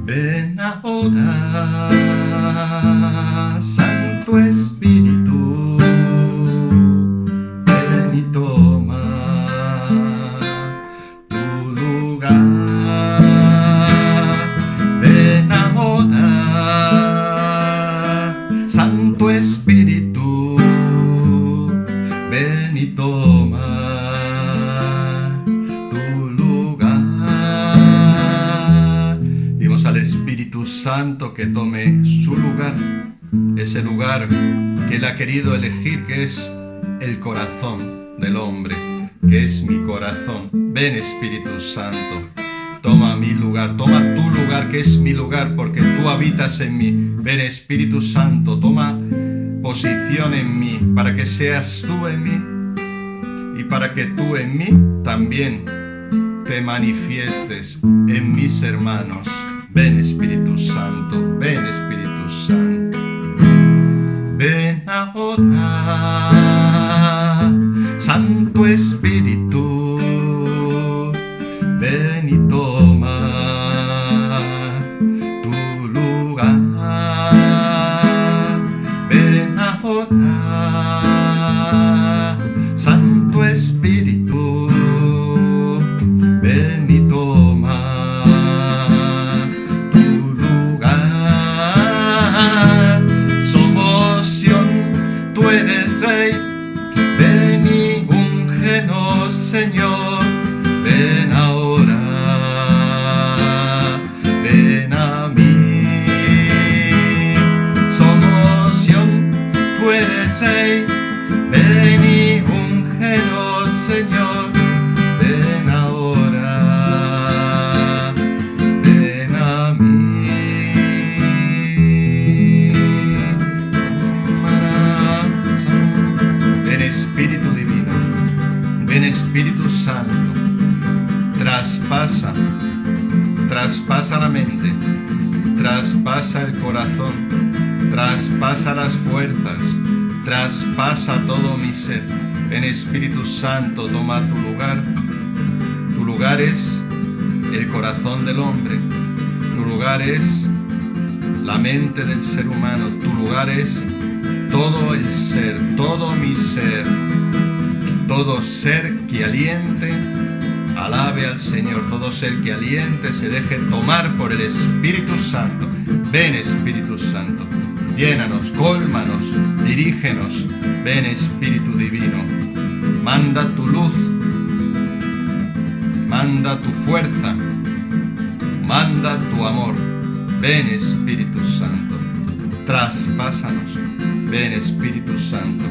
Ven ahora, Santo Espíritu, ven y toma tu lugar. Ven ahora, Santo Espíritu, ven y toma tu lugar. Dimos al Espíritu Santo que tome su lugar, ese lugar que Él ha querido elegir, que es el corazón del hombre, que es mi corazón. Ven, Espíritu Santo, toma mi lugar, toma tu lugar, que es mi lugar, porque tú habitas en mí. Ven, Espíritu Santo, toma posición en mí, para que seas tú en mí y para que tú en mí también te manifiestes en mis hermanos. Ven, Espíritu Santo, ven, Espíritu Santo. Ven ahora, Santo Espíritu, ven y toma tu lugar. Ven ahora, Santo Espíritu, ven y toma tu lugar. Somos Sion, tú eres Rey, ven y úngenos, Señor. Ven ahora, ven a mí. Somos Sion, tú eres Rey, ven y úngenos, Señor. Ven ahora, ven a mí. Ven, Espíritu Divino, ven, Espíritu Santo. Traspasa la mente, traspasa el corazón, traspasa las fuerzas, traspasa todo mi ser. En Espíritu Santo, toma tu lugar. Tu lugar es el corazón del hombre, tu lugar es la mente del ser humano, tu lugar es todo el ser, todo mi ser, todo ser que aliente alabe al Señor, todo ser que aliente se deje tomar por el Espíritu Santo. Ven, Espíritu Santo, llénanos, cólmanos, dirígenos. Ven, Espíritu Divino, manda tu luz, manda tu fuerza, manda tu amor. Ven, Espíritu Santo, traspásanos. Ven, Espíritu Santo,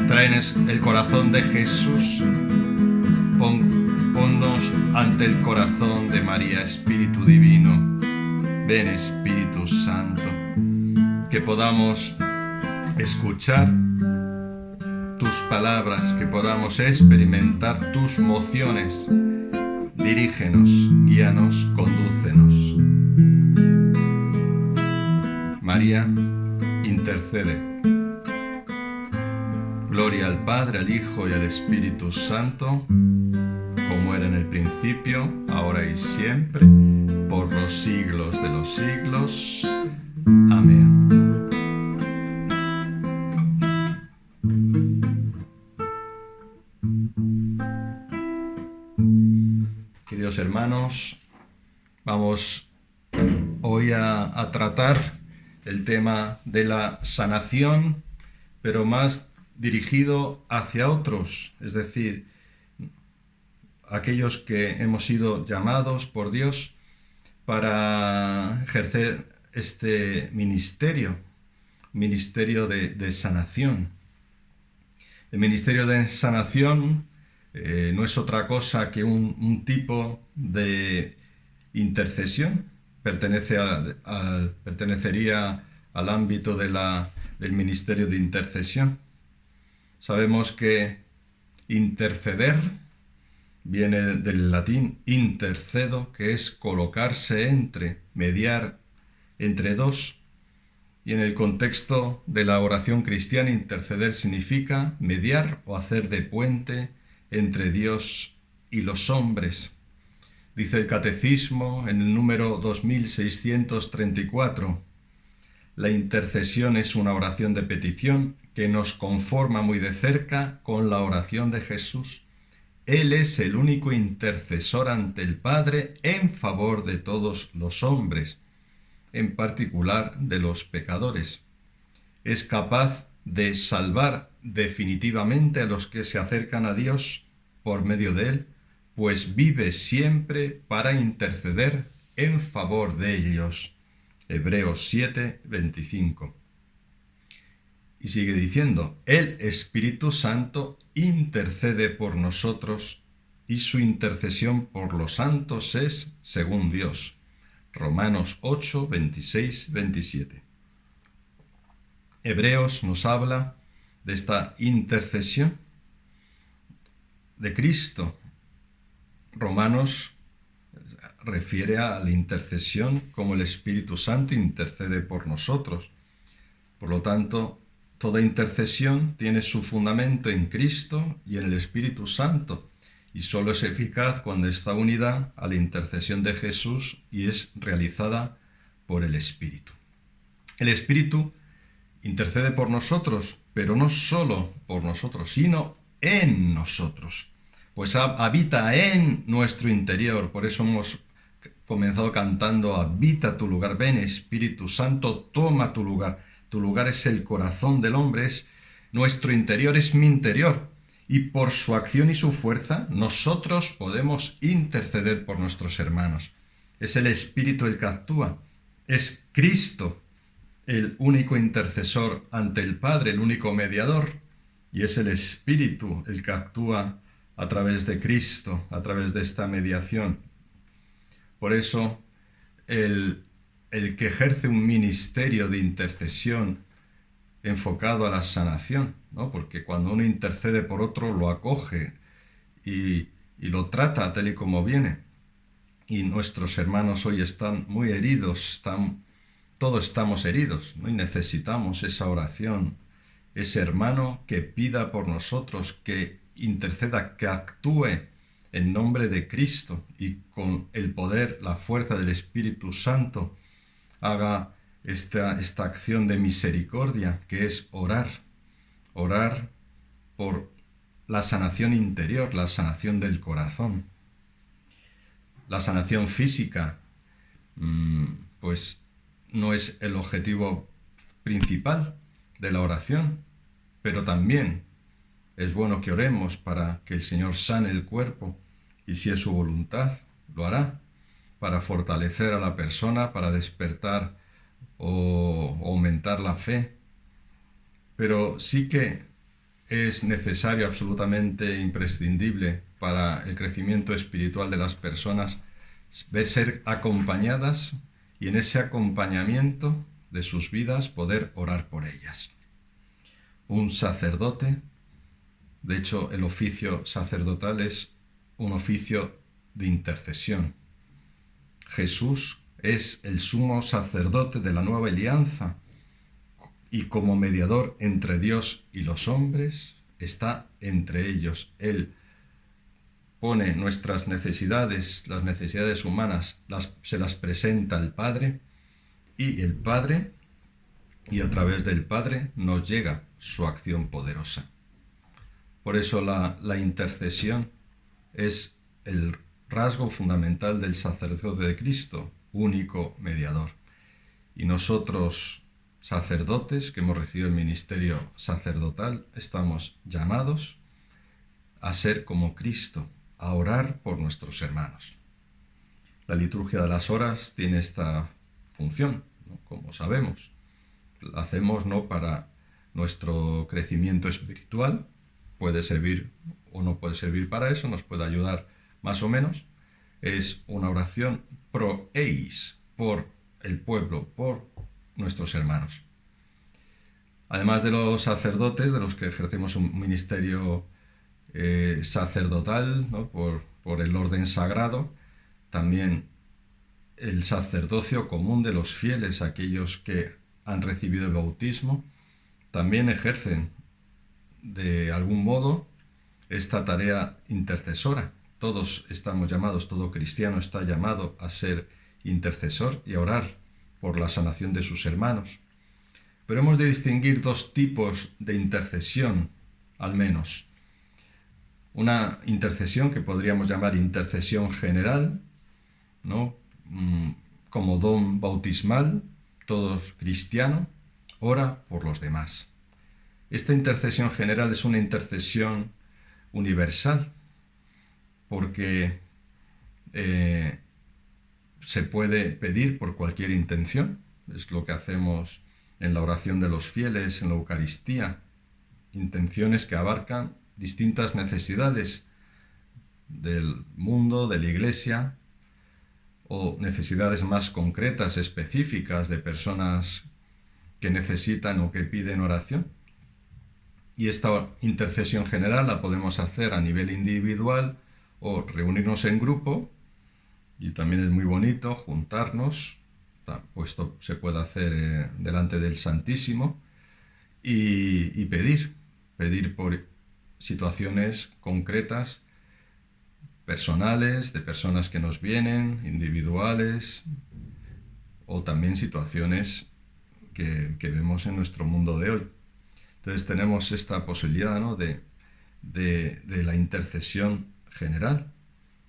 tráenos el corazón de Jesús. Ponnos ante el corazón de María, Espíritu Divino. Ven, Espíritu Santo, que podamos escuchar tus palabras, que podamos experimentar tus mociones. Dirígenos, guíanos, condúcenos. María, intercede. Gloria al Padre, al Hijo y al Espíritu Santo, como era en el principio, ahora y siempre, por los siglos de los siglos. Amén. Queridos hermanos, vamos hoy a tratar el tema de la sanación, pero más dirigido hacia otros, es decir, aquellos que hemos sido llamados por Dios para ejercer este ministerio de sanación. El ministerio de sanación no es otra cosa que un tipo de intercesión, pertenecería al ámbito del ministerio de intercesión. Sabemos que interceder viene del latín intercedo, que es colocarse mediar entre dos. Y en el contexto de la oración cristiana, interceder significa mediar o hacer de puente entre Dios y los hombres. Dice el Catecismo en el número 2634, la intercesión es una oración de petición que nos conforma muy de cerca con la oración de Jesús. Él es el único intercesor ante el Padre en favor de todos los hombres, en particular de los pecadores. Es capaz de salvar definitivamente a los que se acercan a Dios por medio de Él, pues vive siempre para interceder en favor de ellos. Hebreos 7, 25. Y sigue diciendo, el Espíritu Santo intercede por nosotros y su intercesión por los santos es según Dios. Romanos 8, 26, 27. Hebreos nos habla de esta intercesión de Cristo. Romanos refiere a la intercesión como el Espíritu Santo intercede por nosotros. Por lo tanto, toda intercesión tiene su fundamento en Cristo y en el Espíritu Santo, y solo es eficaz cuando está unida a la intercesión de Jesús y es realizada por el Espíritu. El Espíritu intercede por nosotros, pero no solo por nosotros, sino en nosotros. Pues habita en nuestro interior. Por eso hemos comenzado cantando, habita tu lugar, ven Espíritu Santo, toma tu lugar. Tu lugar es el corazón del hombre, es nuestro interior, es mi interior. Y por su acción y su fuerza, nosotros podemos interceder por nuestros hermanos. Es el Espíritu el que actúa. Es Cristo el único intercesor ante el Padre, el único mediador. Y es el Espíritu el que actúa a través de Cristo, a través de esta mediación. Por eso, el que ejerce un ministerio de intercesión enfocado a la sanación, ¿no? Porque cuando uno intercede por otro, lo acoge y lo trata tal y como viene. Y nuestros hermanos hoy están muy heridos, todos estamos heridos, ¿no? Y necesitamos esa oración, ese hermano que pida por nosotros, que interceda, que actúe en nombre de Cristo y con el poder, la fuerza del Espíritu Santo, haga esta acción de misericordia, que es orar por la sanación interior, la sanación del corazón. La sanación física, pues no es el objetivo principal de la oración, pero también es bueno que oremos para que el Señor sane el cuerpo y si es su voluntad, lo hará, para fortalecer a la persona, para despertar o aumentar la fe. Pero sí que es necesario, absolutamente imprescindible para el crecimiento espiritual de las personas, ser acompañadas y en ese acompañamiento de sus vidas poder orar por ellas. Un sacerdote, de hecho el oficio sacerdotal es un oficio de intercesión. Jesús es el sumo sacerdote de la nueva alianza y como mediador entre Dios y los hombres está entre ellos. Él pone nuestras necesidades, las necesidades humanas, se las presenta al Padre y el Padre, y a través del Padre nos llega su acción poderosa. Por eso la intercesión es el rasgo fundamental del sacerdote de Cristo, único mediador. Y nosotros, sacerdotes que hemos recibido el ministerio sacerdotal, estamos llamados a ser como Cristo, a orar por nuestros hermanos. La liturgia de las horas tiene esta función, ¿no? Como sabemos. La hacemos no para nuestro crecimiento espiritual, puede servir o no puede servir para eso, nos puede ayudar más o menos. Es una oración pro eis, por el pueblo, por nuestros hermanos. Además de los sacerdotes, de los que ejercemos un ministerio sacerdotal, ¿no? por el orden sagrado, también el sacerdocio común de los fieles, aquellos que han recibido el bautismo, también ejercen de algún modo esta tarea intercesora, todos estamos llamados, todo cristiano está llamado a ser intercesor y a orar por la sanación de sus hermanos. Pero hemos de distinguir dos tipos de intercesión, al menos. Una intercesión que podríamos llamar intercesión general, ¿no? Como don bautismal, todo cristiano ora por los demás. Esta intercesión general es una intercesión universal, porque se puede pedir por cualquier intención. Es lo que hacemos en la oración de los fieles, en la Eucaristía. Intenciones que abarcan distintas necesidades del mundo, de la Iglesia, o necesidades más concretas, específicas de personas que necesitan o que piden oración. Y esta intercesión general la podemos hacer a nivel individual o reunirnos en grupo, y también es muy bonito juntarnos, pues esto se puede hacer delante del Santísimo, y pedir por situaciones concretas, personales, de personas que nos vienen, individuales, o también situaciones que vemos en nuestro mundo de hoy. Entonces tenemos esta posibilidad, ¿no?, de la intercesión general.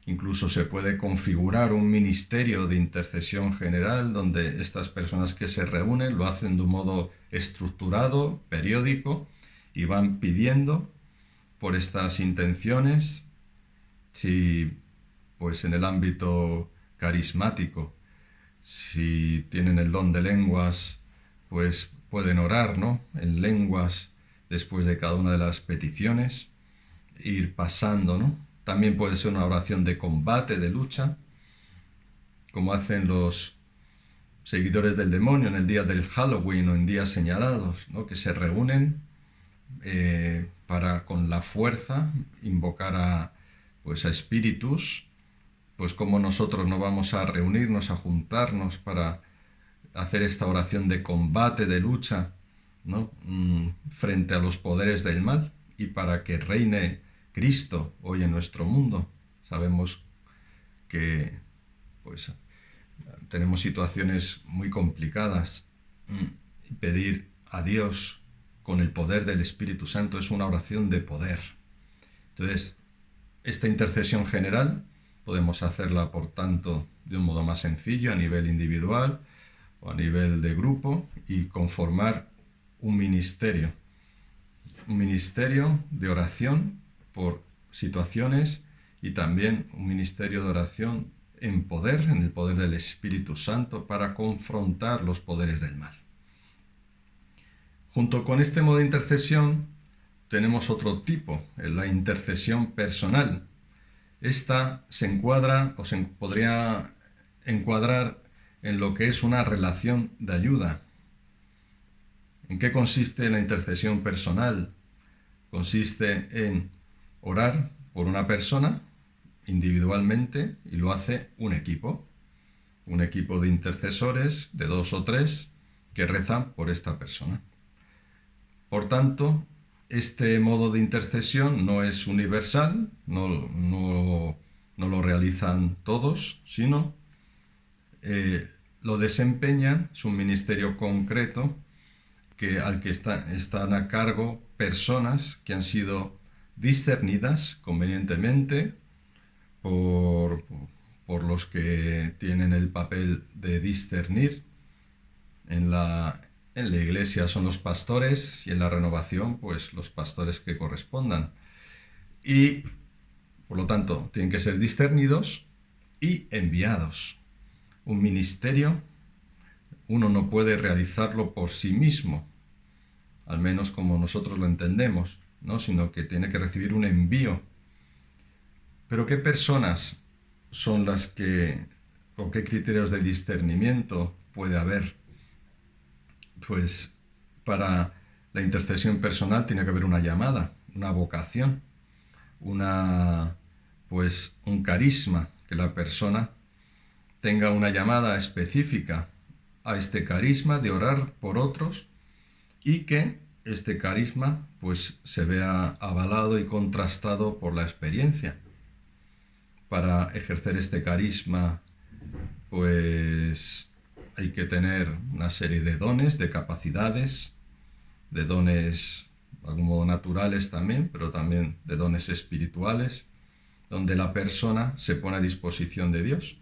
Incluso se puede configurar un ministerio de intercesión general donde estas personas que se reúnen lo hacen de un modo estructurado, periódico, y van pidiendo por estas intenciones. Si, pues en el ámbito carismático, si tienen el don de lenguas, pues pueden orar, ¿no?, en lenguas después de cada una de las peticiones, ir pasando, ¿no? También puede ser una oración de combate, de lucha, como hacen los seguidores del demonio en el día del Halloween o en días señalados, ¿no?, que se reúnen para con la fuerza invocar a espíritus. Pues como nosotros no vamos a reunirnos, a juntarnos para hacer esta oración de combate, de lucha, ¿no?, frente a los poderes del mal, y para que reine Cristo hoy en nuestro mundo. Sabemos que pues tenemos situaciones muy complicadas. Pedir a Dios con el poder del Espíritu Santo es una oración de poder. Entonces, esta intercesión general podemos hacerla, por tanto, de un modo más sencillo, a nivel individual o a nivel de grupo, y conformar un ministerio de oración por situaciones, y también un ministerio de oración en poder, en el poder del Espíritu Santo, para confrontar los poderes del mal. Junto con este modo de intercesión tenemos otro tipo, la intercesión personal. Esta se encuadra, o se podría encuadrar, en lo que es una relación de ayuda. ¿En qué consiste la intercesión personal? Consiste en orar por una persona individualmente, y lo hace un equipo de intercesores, de 2 o 3, que rezan por esta persona. Por tanto, este modo de intercesión no es universal, no lo realizan todos, sino lo desempeñan, es un ministerio concreto al que están a cargo personas que han sido discernidas convenientemente por los que tienen el papel de discernir. En la Iglesia son los pastores, y en la renovación, pues los pastores que correspondan. Y, por lo tanto, tienen que ser discernidos y enviados. Un ministerio, uno no puede realizarlo por sí mismo, al menos como nosotros lo entendemos, ¿no?, sino que tiene que recibir un envío. Pero ¿qué personas son las que, o qué criterios de discernimiento puede haber? Pues para la intercesión personal tiene que haber una llamada, una vocación, un carisma, que la persona tenga una llamada específica a este carisma de orar por otros, y que este carisma pues se vea avalado y contrastado por la experiencia. para ejercer este carisma, pues hay que tener una serie de dones, de capacidades, de dones de algún modo naturales también, pero también de dones espirituales, donde la persona se pone a disposición de Dios.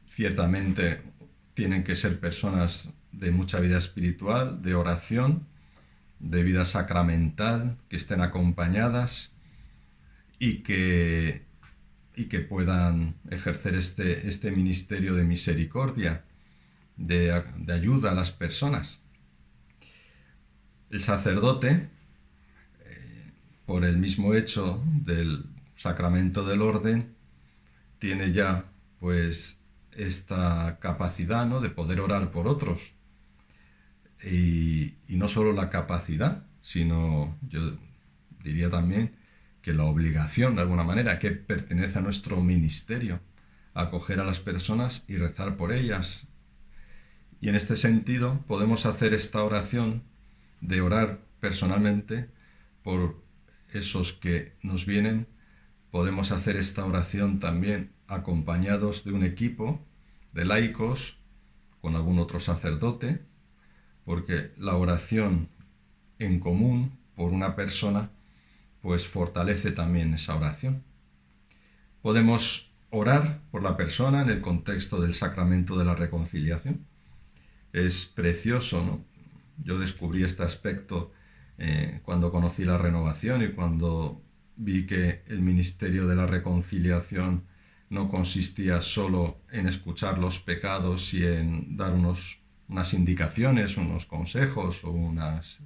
Ciertamente tienen que ser personas de mucha vida espiritual, de oración, de vida sacramental, que estén acompañadas y que puedan ejercer este ministerio de misericordia, de ayuda a las personas. El sacerdote, por el mismo hecho del sacramento del orden, tiene ya pues esta capacidad, ¿no?, de poder orar por otros. Y no solo la capacidad, sino yo diría también que la obligación, de alguna manera, que pertenece a nuestro ministerio, acoger a las personas y rezar por ellas. Y en este sentido podemos hacer esta oración de orar personalmente por esos que nos vienen. Podemos hacer esta oración también acompañados de un equipo de laicos, con algún otro sacerdote, porque la oración en común por una persona pues fortalece también esa oración. Podemos orar por la persona en el contexto del sacramento de la reconciliación. Es precioso, ¿no? Yo descubrí este aspecto cuando conocí la renovación y cuando vi que el ministerio de la reconciliación no consistía solo en escuchar los pecados y en dar unas indicaciones, unos consejos o unas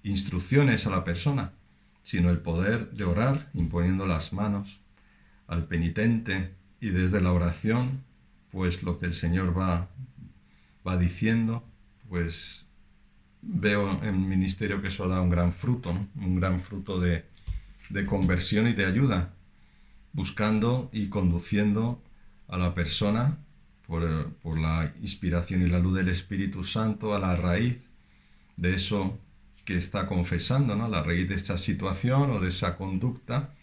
instrucciones a la persona, sino el poder de orar imponiendo las manos al penitente y desde la oración, pues lo que el Señor va diciendo, pues veo en mi ministerio que eso da un gran fruto, ¿no? Un gran fruto de conversión y de ayuda, buscando y conduciendo a la persona por la inspiración y la luz del Espíritu Santo a la raíz de eso que está confesando, ¿no? La raíz de esa situación o de esa conducta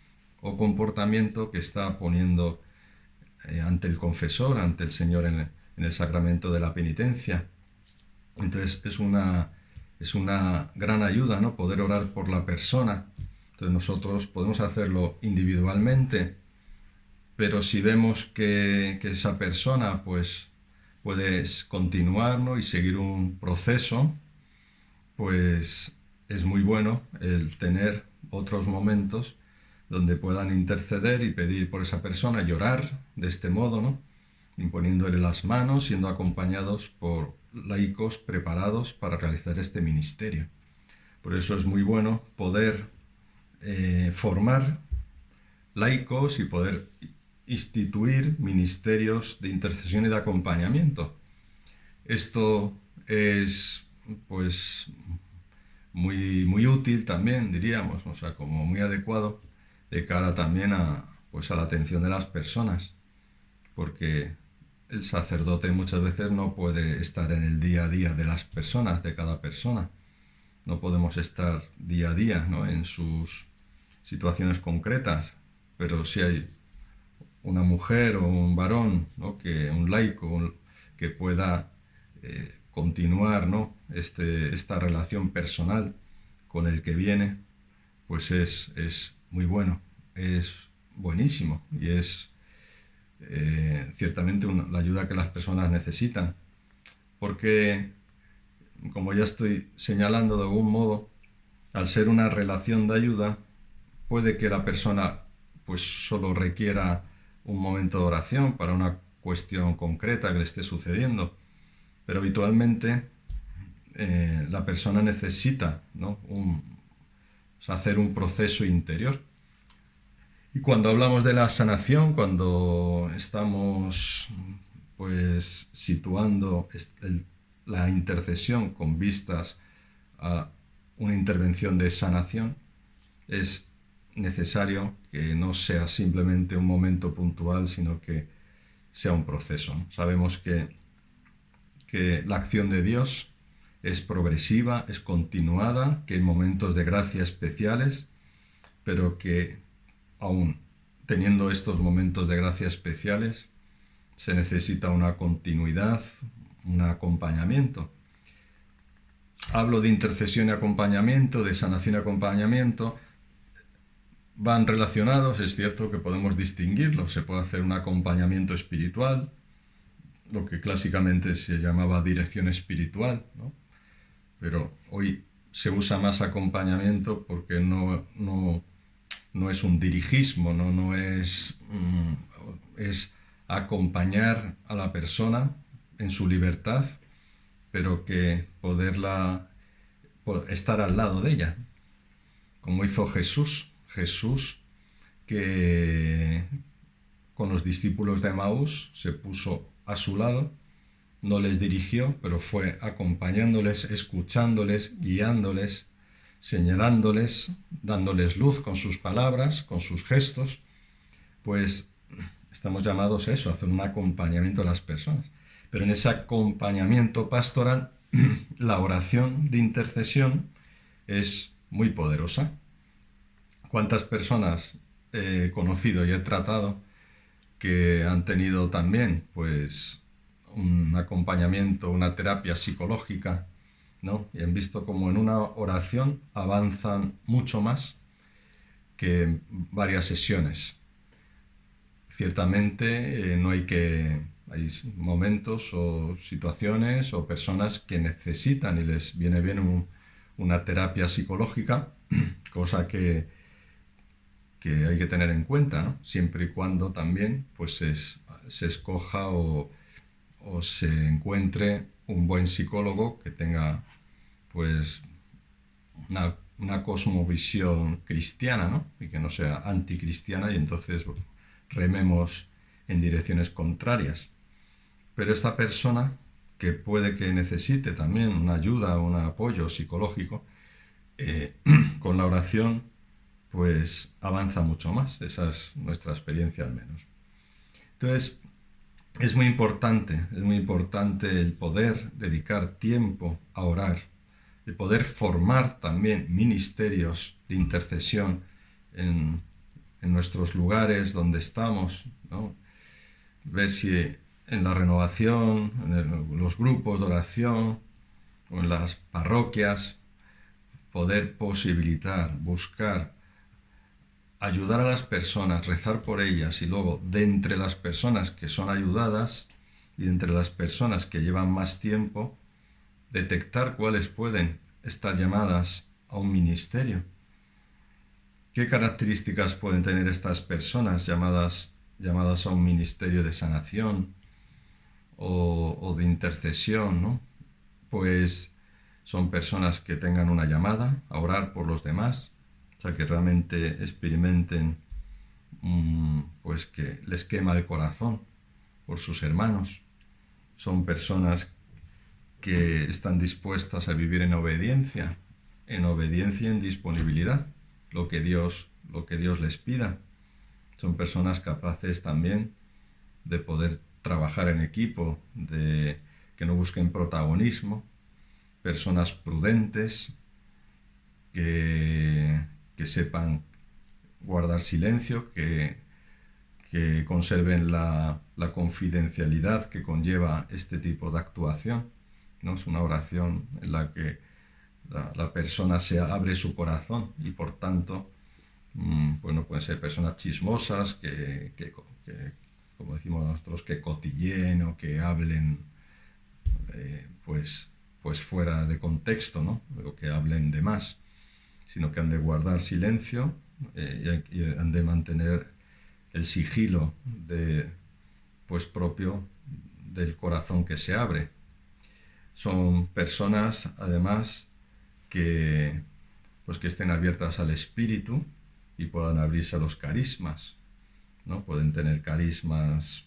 o comportamiento que está poniendo ante el confesor, ante el Señor en el sacramento de la penitencia. Entonces es una gran ayuda, ¿no?, poder orar por la persona. Entonces nosotros podemos hacerlo individualmente, pero si vemos que esa persona pues puede continuar, ¿no?, y seguir un proceso, pues es muy bueno el tener otros momentos donde puedan interceder y pedir por esa persona, llorar de este modo, ¿no?, imponiéndole las manos, siendo acompañados por laicos preparados para realizar este ministerio. Por eso es muy bueno poder formar laicos y poder instituir ministerios de intercesión y de acompañamiento. Esto es pues muy, muy útil también, diríamos, o sea, como muy adecuado de cara también a la atención de las personas, porque el sacerdote muchas veces no puede estar en el día a día de las personas, de cada persona. No podemos estar día a día, ¿no?, en sus situaciones concretas, pero si hay una mujer o un varón, ¿no?, un laico que pueda continuar, ¿no?, esta relación personal con el que viene, pues es muy bueno, es buenísimo y es ciertamente la ayuda que las personas necesitan, porque, como ya estoy señalando de algún modo, al ser una relación de ayuda, puede que la persona pues solo requiera un momento de oración para una cuestión concreta que le esté sucediendo, pero habitualmente la persona necesita, ¿no?, hacer un proceso interior. Y cuando hablamos de la sanación, cuando estamos pues situando la intercesión con vistas a una intervención de sanación, es necesario que no sea simplemente un momento puntual, sino que sea un proceso, ¿no? Sabemos que la acción de Dios es progresiva, es continuada, que hay momentos de gracia especiales, pero que aún teniendo estos momentos de gracia especiales, se necesita una continuidad, un acompañamiento. Hablo de intercesión y acompañamiento, de sanación y acompañamiento. Van relacionados, es cierto que podemos distinguirlos. Se puede hacer un acompañamiento espiritual, lo que clásicamente se llamaba dirección espiritual, ¿no? Pero hoy se usa más acompañamiento porque no es un dirigismo, no es, es acompañar a la persona en su libertad, pero que estar al lado de ella, como hizo Jesús, que con los discípulos de Emaús se puso a su lado, no les dirigió, pero fue acompañándoles, escuchándoles, guiándoles, señalándoles, dándoles luz con sus palabras, con sus gestos. Pues estamos llamados a eso, a hacer un acompañamiento a las personas. Pero en ese acompañamiento pastoral, la oración de intercesión es muy poderosa. ¿Cuántas personas he conocido y he tratado que han tenido también, pues, un acompañamiento, una terapia psicológica, ¿no? Y han visto como en una oración avanzan mucho más que en varias sesiones. Ciertamente hay momentos o situaciones o personas que necesitan y les viene bien una terapia psicológica, cosa que hay que tener en cuenta, ¿no? Siempre y cuando también pues se escoja o se encuentre un buen psicólogo que tenga pues una cosmovisión cristiana, ¿no? Y que no sea anticristiana, y entonces rememos en direcciones contrarias. Pero esta persona, que puede que necesite también una ayuda, un apoyo psicológico, con la oración pues avanza mucho más. Esa es nuestra experiencia al menos. Entonces, es muy importante el poder dedicar tiempo a orar, el poder formar también ministerios de intercesión en nuestros lugares donde estamos, ¿no? Ver si en la renovación, en los grupos de oración o en las parroquias, poder posibilitar, buscar, ayudar a las personas, rezar por ellas, y luego de entre las personas que son ayudadas y entre las personas que llevan más tiempo, detectar cuáles pueden estar llamadas a un ministerio. ¿Qué características pueden tener estas personas llamadas a un ministerio de sanación o de intercesión, ¿no? Pues son personas que tengan una llamada a orar por los demás, o sea, que realmente experimenten pues que les quema el corazón por sus hermanos. Son personas que están dispuestas a vivir en obediencia y en disponibilidad, lo que Dios les pida. Son personas capaces también de poder trabajar en equipo, de que no busquen protagonismo, personas prudentes, que sepan guardar silencio, que conserven la confidencialidad que conlleva este tipo de actuación, ¿no? Es una oración en la que la persona se abre su corazón y por tanto, bueno, pueden ser personas chismosas que como decimos nosotros, que cotilleen o que hablen pues fuera de contexto, ¿no? O que hablen de más, sino que han de guardar silencio y han de mantener el sigilo propio del corazón que se abre. Son personas, además, que estén abiertas al espíritu y puedan abrirse a los carismas, ¿no? Pueden tener carismas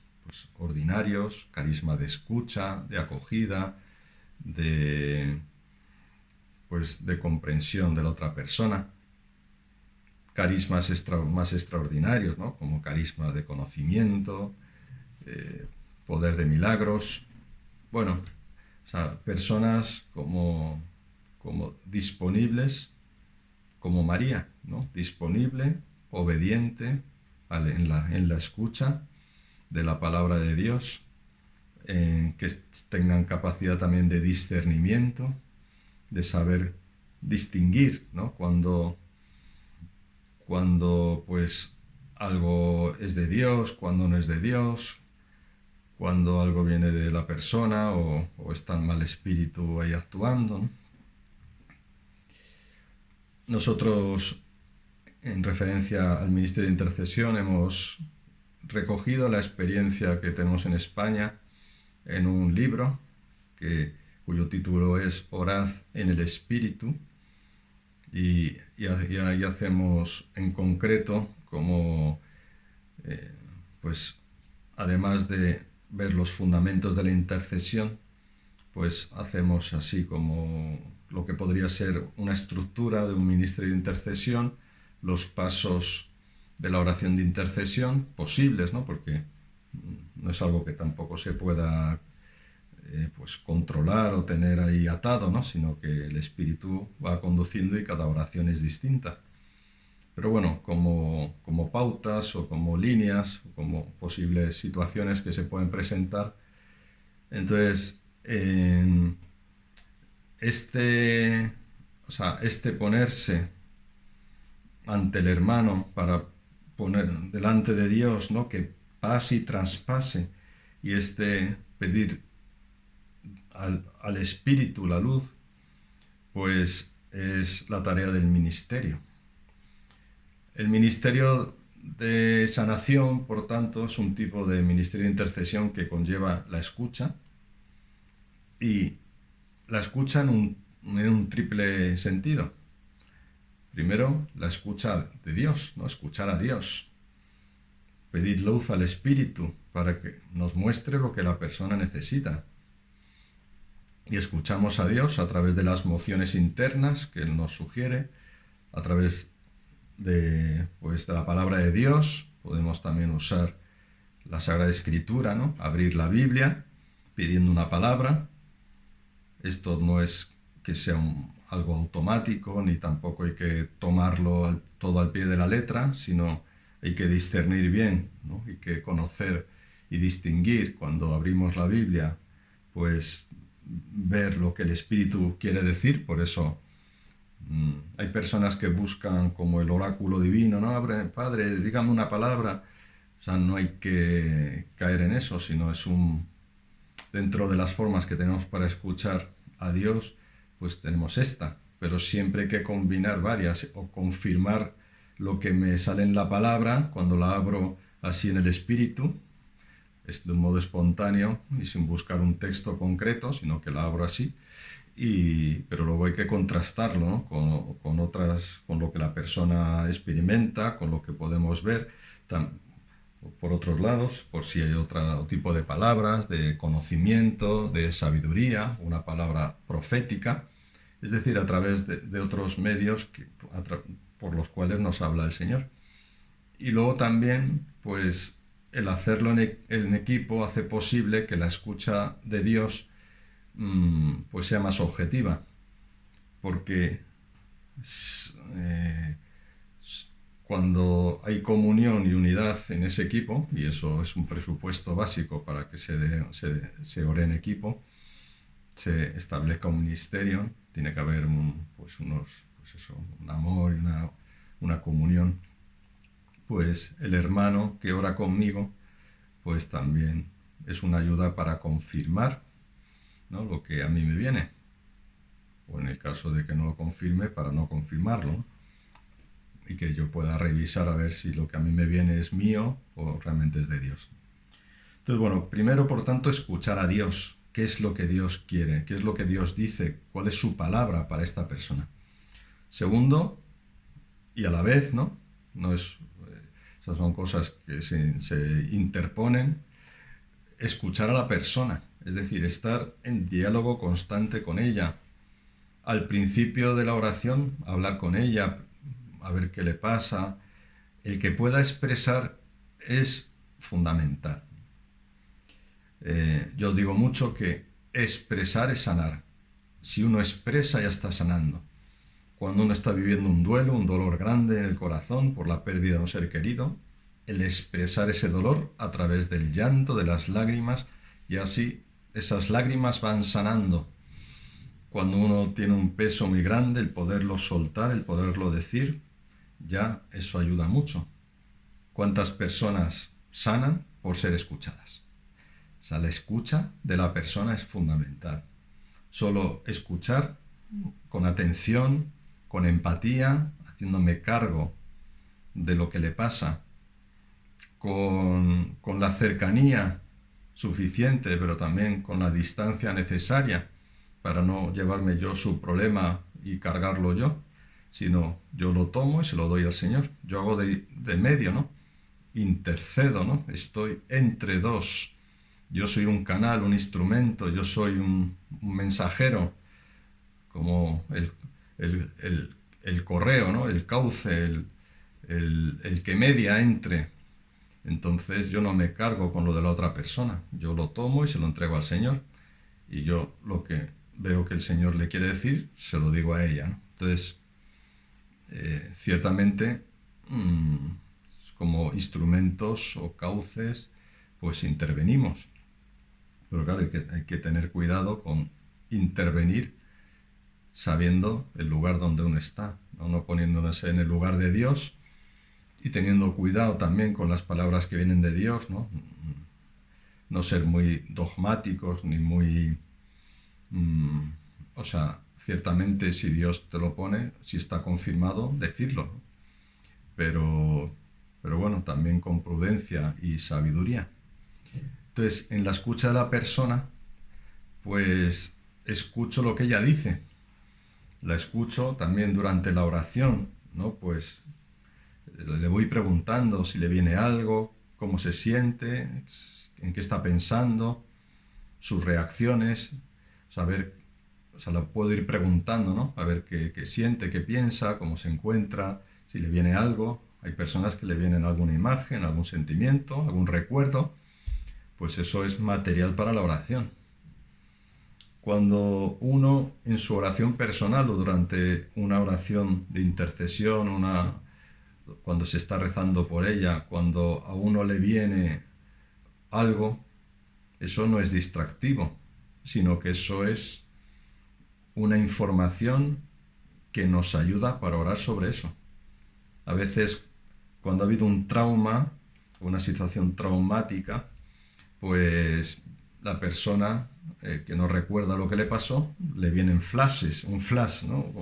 ordinarios, carisma de escucha, de acogida, de comprensión de la otra persona. Carismas más extraordinarios, ¿no? Como carisma de conocimiento, poder de milagros. Bueno, o sea, personas como disponibles, como María, ¿no? Disponible, obediente, en la escucha de la palabra de Dios, que tengan capacidad también de discernimiento, de saber distinguir, ¿no? Cuando pues algo es de Dios, cuando no es de Dios, cuando algo viene de la persona o está el mal espíritu ahí actuando, ¿no? Nosotros, en referencia al Ministerio de Intercesión, hemos recogido la experiencia que tenemos en España en un libro cuyo título es Orad en el Espíritu, y ahí hacemos en concreto como, pues además de ver los fundamentos de la intercesión, pues hacemos así como lo que podría ser una estructura de un ministerio de intercesión, los pasos de la oración de intercesión posibles, ¿no? Porque no es algo que tampoco se pueda pues controlar o tener ahí atado, ¿no? Sino que el Espíritu va conduciendo y cada oración es distinta. Pero bueno, como pautas o como líneas, o como posibles situaciones que se pueden presentar. Entonces, este ponerse ante el hermano para poner delante de Dios, ¿no? Que pase y traspase, y pedir al Espíritu la luz, pues es la tarea del ministerio. El ministerio de sanación, por tanto, es un tipo de ministerio de intercesión que conlleva la escucha, y la escucha en un triple sentido. Primero, la escucha de Dios, ¿no? Escuchar a Dios. Pedir luz al Espíritu para que nos muestre lo que la persona necesita. Y escuchamos a Dios a través de las mociones internas que Él nos sugiere, a través de la palabra de Dios. Podemos también usar la Sagrada Escritura, ¿no? Abrir la Biblia pidiendo una palabra. Esto no es que sea algo automático, ni tampoco hay que tomarlo todo al pie de la letra, sino hay que discernir bien, ¿no? Hay que conocer y distinguir cuando abrimos la Biblia, pues ver lo que el Espíritu quiere decir. Por eso hay personas que buscan como el oráculo divino, ¿no? Padre, dígame una palabra. O sea, no hay que caer en eso, sino es dentro de las formas que tenemos para escuchar a Dios, pues tenemos esta, pero siempre hay que combinar varias o confirmar lo que me sale en la palabra cuando la abro así en el Espíritu. Es de un modo espontáneo y sin buscar un texto concreto, sino que la abro así, pero luego hay que contrastarlo, ¿no? con lo que la persona experimenta, con lo que podemos ver por otros lados, por si hay otro tipo de palabras, de conocimiento, de sabiduría, una palabra profética, es decir, a través de otros medios por los cuales nos habla el Señor. Y luego también, pues, el hacerlo en equipo hace posible que la escucha de Dios pues sea más objetiva, porque cuando hay comunión y unidad en ese equipo, y eso es un presupuesto básico para que se ore en equipo, se establezca un ministerio, tiene que haber un amor y una comunión. Pues el hermano que ora conmigo, pues también es una ayuda para confirmar, ¿no? Lo que a mí me viene, o en el caso de que no lo confirme, para no confirmarlo, ¿no? Y que yo pueda revisar a ver si lo que a mí me viene es mío o realmente es de Dios. Entonces, bueno, primero, por tanto, escuchar a Dios. ¿Qué es lo que Dios quiere? ¿Qué es lo que Dios dice? ¿Cuál es su palabra para esta persona? Segundo, y a la vez, ¿no? Esas son cosas que se interponen. Escuchar a la persona, es decir, estar en diálogo constante con ella. Al principio de la oración, hablar con ella, a ver qué le pasa. El que pueda expresar es fundamental. Yo digo mucho que expresar es sanar. Si uno expresa, ya está sanando. Cuando uno está viviendo un duelo, un dolor grande en el corazón por la pérdida de un ser querido, el expresar ese dolor a través del llanto, de las lágrimas, y así esas lágrimas van sanando. Cuando uno tiene un peso muy grande, el poderlo soltar, el poderlo decir, ya eso ayuda mucho. ¿Cuántas personas sanan por ser escuchadas? O sea, la escucha de la persona es fundamental. Solo escuchar con atención, con empatía, haciéndome cargo de lo que le pasa, con la cercanía suficiente, pero también con la distancia necesaria para no llevarme yo su problema y cargarlo yo, sino yo lo tomo y se lo doy al Señor. Yo hago de medio, ¿no? Intercedo, ¿no? Estoy entre dos. Yo soy un canal, un instrumento, yo soy un mensajero, como el correo, ¿no? El cauce, el que media entre. Entonces yo no me cargo con lo de la otra persona, yo lo tomo y se lo entrego al Señor. Y yo lo que veo que el Señor le quiere decir, se lo digo a ella, ¿no? Entonces, ciertamente, como instrumentos o cauces, pues intervenimos. Pero claro, hay que tener cuidado con intervenir sabiendo el lugar donde uno está, no poniéndose en el lugar de Dios y teniendo cuidado también con las palabras que vienen de Dios, ¿no? No ser muy dogmáticos ni muy... o sea, ciertamente si Dios te lo pone, si está confirmado, decirlo, ¿no? Pero bueno, también con prudencia y sabiduría. Entonces, en la escucha de la persona, pues escucho lo que ella dice. La escucho también durante la oración, ¿no? Pues le voy preguntando si le viene algo, cómo se siente, en qué está pensando, sus reacciones, saber, o sea, la puedo ir preguntando, ¿no? A ver qué siente, qué piensa, cómo se encuentra, si le viene algo. Hay personas que le vienen alguna imagen, algún sentimiento, algún recuerdo, pues eso es material para la oración. Cuando uno en su oración personal o durante una oración de intercesión, cuando se está rezando por ella, cuando a uno le viene algo, eso no es distractivo, sino que eso es una información que nos ayuda para orar sobre eso. A veces, cuando ha habido un trauma, una situación traumática, pues la persona que no recuerda lo que le pasó, le vienen flashes, un flash, ¿no?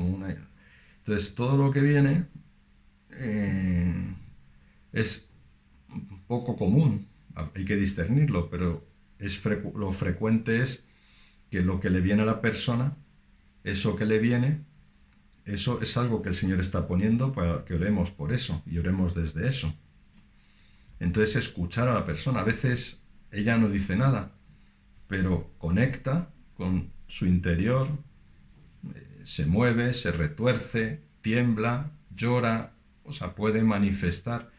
Entonces, todo lo que viene es poco común, hay que discernirlo, pero lo frecuente es que lo que le viene a la persona, eso que le viene, eso es algo que el Señor está poniendo para que oremos por eso y oremos desde eso. Entonces, escuchar a la persona. A veces ella no dice nada, pero conecta con su interior, se mueve, se retuerce, tiembla, llora, o sea, puede manifestar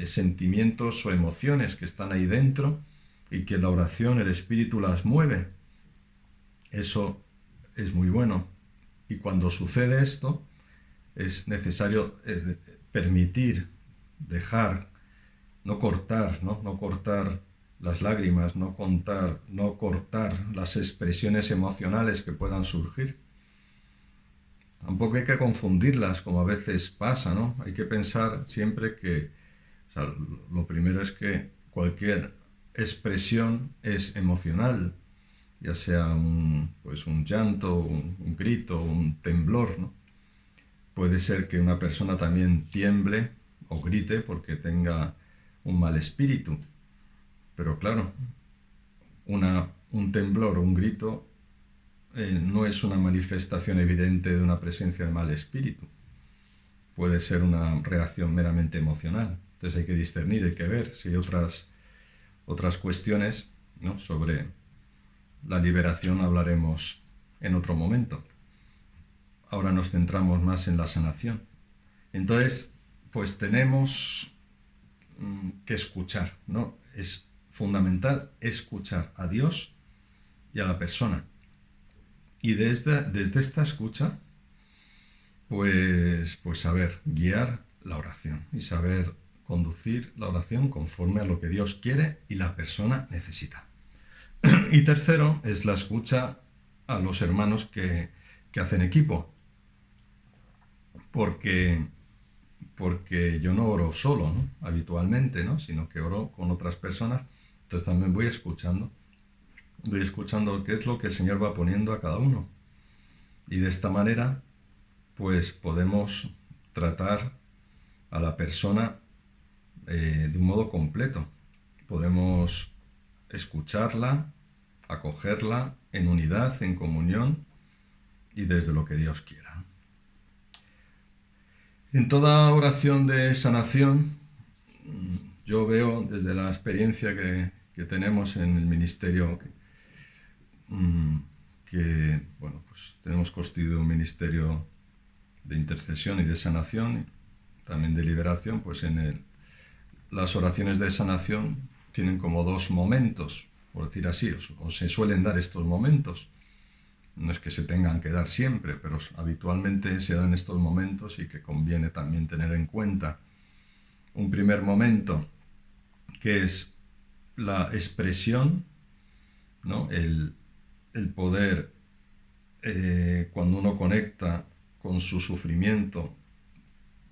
sentimientos o emociones que están ahí dentro y que la oración, el Espíritu las mueve. Eso es muy bueno. Y cuando sucede esto, es necesario permitir, dejar, no cortar, no cortar las lágrimas, no cortar las expresiones emocionales que puedan surgir. Tampoco hay que confundirlas, como a veces pasa, ¿no? Hay que pensar siempre que, o sea, lo primero es que cualquier expresión es emocional, ya sea un llanto, un grito, un temblor, ¿no? Puede ser que una persona también tiemble o grite porque tenga un mal espíritu, pero claro, un temblor o un grito no es una manifestación evidente de una presencia de mal espíritu. Puede ser una reacción meramente emocional. Entonces hay que discernir, hay que ver si hay otras cuestiones, ¿no? Sobre la liberación hablaremos en otro momento. Ahora nos centramos más en la sanación. Entonces, pues tenemos que escuchar, ¿no? Es fundamental escuchar a Dios y a la persona. Y desde esta escucha, pues saber guiar la oración y saber conducir la oración conforme a lo que Dios quiere y la persona necesita. Y tercero es la escucha a los hermanos que hacen equipo, porque yo no oro solo, ¿no? Habitualmente, ¿no? Sino que oro con otras personas, entonces también voy escuchando qué es lo que el Señor va poniendo a cada uno. Y de esta manera, pues podemos tratar a la persona de un modo completo. Podemos escucharla, acogerla en unidad, en comunión y desde lo que Dios quiera. En toda oración de sanación, yo veo desde la experiencia que tenemos en el ministerio que bueno, pues tenemos constituido un ministerio de intercesión y de sanación, y también de liberación, pues las oraciones de sanación tienen como dos momentos, por decir así, o se suelen dar estos momentos. No es que se tengan que dar siempre, pero habitualmente se dan estos momentos y que conviene también tener en cuenta. Un primer momento que es la expresión, ¿no? El poder, cuando uno conecta con su sufrimiento,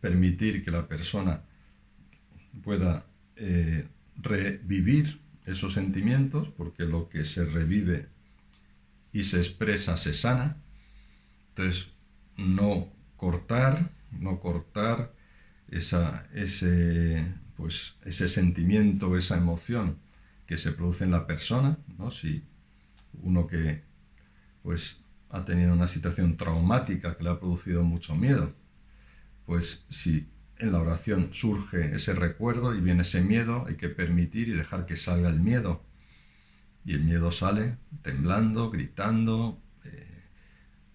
permitir que la persona pueda revivir esos sentimientos, porque lo que se revive y se expresa se sana. Entonces, no cortar ese sentimiento, esa emoción que se produce en la persona, ¿no? Si uno que pues ha tenido una situación traumática que le ha producido mucho miedo, pues si en la oración surge ese recuerdo y viene ese miedo, hay que permitir y dejar que salga el miedo. Y el miedo sale temblando, gritando,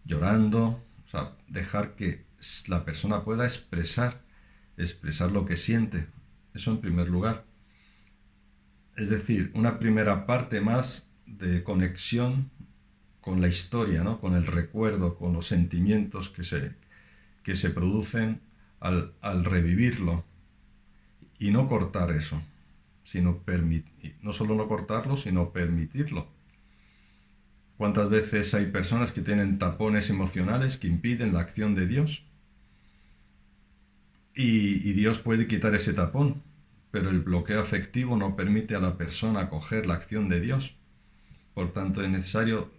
llorando, o sea, dejar que la persona pueda expresar lo que siente. Eso en primer lugar. Es decir, una primera parte más de conexión con la historia, ¿no? Con el recuerdo, con los sentimientos que se producen al revivirlo. Y no cortar eso, sino no solo no cortarlo, sino permitirlo. ¿Cuántas veces hay personas que tienen tapones emocionales que impiden la acción de Dios? Y Dios puede quitar ese tapón, pero el bloqueo afectivo no permite a la persona acoger la acción de Dios. Por tanto, es necesario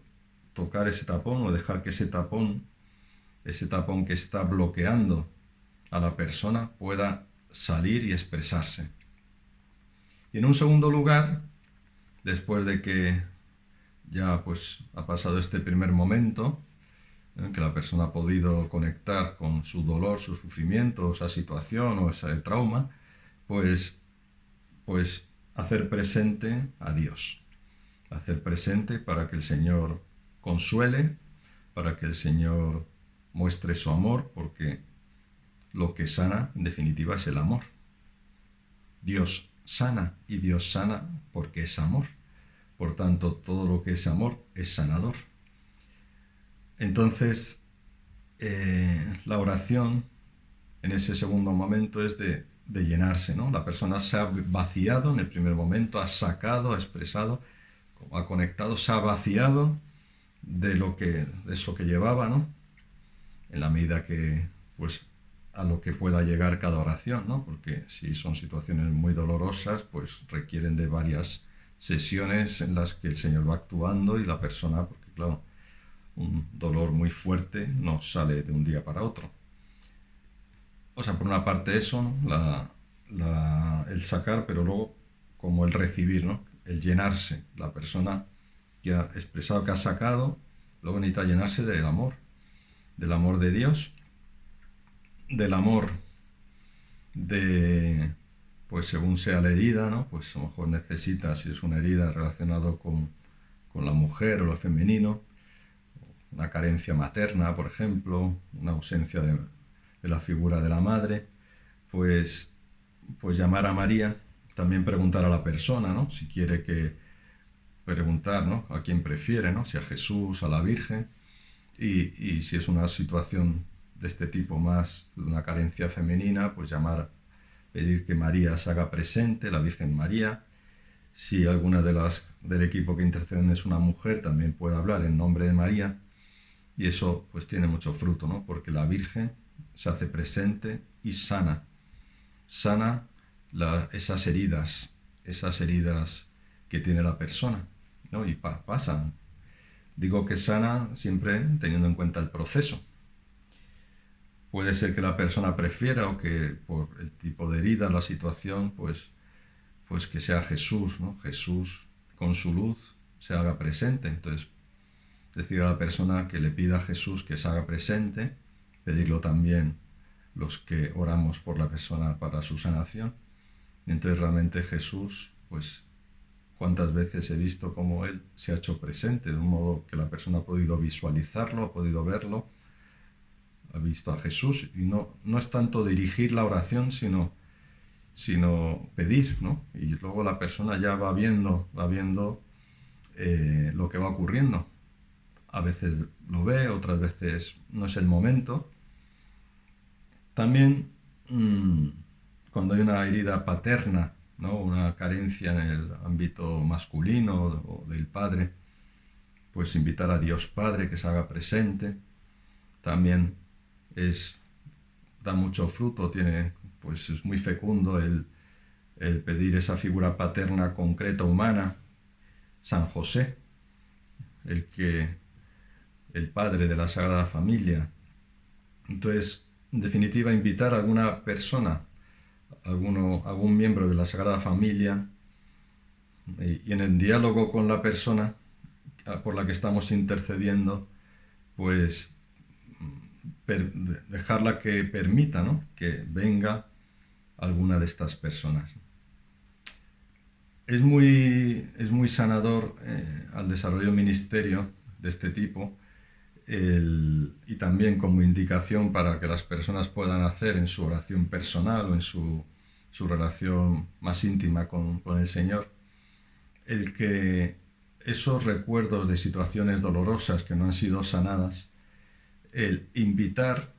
tocar ese tapón o dejar que ese tapón que está bloqueando a la persona, pueda salir y expresarse. Y en un segundo lugar, después de que ya pues ha pasado este primer momento, que la persona ha podido conectar con su dolor, su sufrimiento, esa situación o ese trauma, pues hacer presente a Dios. Hacer presente para que el Señor consuele, para que el Señor muestre su amor, porque lo que sana, en definitiva, es el amor. Dios sana y Dios sana porque es amor. Por tanto, todo lo que es amor es sanador. Entonces, la oración en ese segundo momento es de llenarse, ¿no? La persona se ha vaciado en el primer momento, ha sacado, ha expresado, ha conectado, se ha vaciado de eso que llevaba, ¿no? En la medida que, pues, a lo que pueda llegar cada oración, ¿no? Porque si son situaciones muy dolorosas, pues requieren de varias sesiones en las que el Señor va actuando y la persona, porque claro, un dolor muy fuerte no sale de un día para otro. O sea, por una parte eso, ¿no? El sacar, pero luego como el recibir, ¿no? El llenarse. La persona que ha expresado, que ha sacado, luego necesita llenarse del amor de Dios, del amor pues según sea la herida, ¿no? Pues a lo mejor necesita, si es una herida relacionada con la mujer o lo femenino, una carencia materna, por ejemplo, una ausencia de la figura de la madre, pues llamar a María, también preguntar a la persona, ¿no? Si quiere preguntar, ¿no? A quién prefiere, ¿no? Si a Jesús, a la Virgen, y si es una situación de este tipo más de una carencia femenina, pues llamar pedir que María se haga presente, la Virgen María. Si alguna del equipo que interceden es una mujer, también puede hablar en nombre de María. Y eso pues tiene mucho fruto, ¿no? Porque la Virgen se hace presente y sana esas heridas que tiene la persona, ¿no? Y pasan. Digo que sana siempre teniendo en cuenta el proceso. Puede ser que la persona prefiera, o que por el tipo de herida, la situación, pues que sea Jesús, ¿no? Jesús con su luz se haga presente. Entonces, decir a la persona que le pida a Jesús que se haga presente, pedirlo también los que oramos por la persona para su sanación. Y entonces realmente Jesús, pues cuántas veces he visto cómo Él se ha hecho presente, de un modo que la persona ha podido visualizarlo, ha podido verlo, ha visto a Jesús, y no es tanto dirigir la oración, sino pedir, ¿no? Y luego la persona ya va viendo lo que va ocurriendo. A veces lo ve, otras veces no es el momento. También cuando hay una herida paterna, ¿no? Una carencia en el ámbito masculino o del padre, pues invitar a Dios Padre que se haga presente. También da mucho fruto, pues es muy fecundo el pedir esa figura paterna concreta, humana. San José, el padre de la Sagrada Familia. Entonces, en definitiva, invitar a alguna persona, algún miembro de la Sagrada Familia, y en el diálogo con la persona por la que estamos intercediendo, pues dejarla que permita, ¿no?, que venga alguna de estas personas. Es muy sanador al desarrollo de un ministerio de este tipo, y también como indicación para que las personas puedan hacer en su oración personal o en su relación más íntima con el Señor, el que esos recuerdos de situaciones dolorosas que no han sido sanadas, el invitar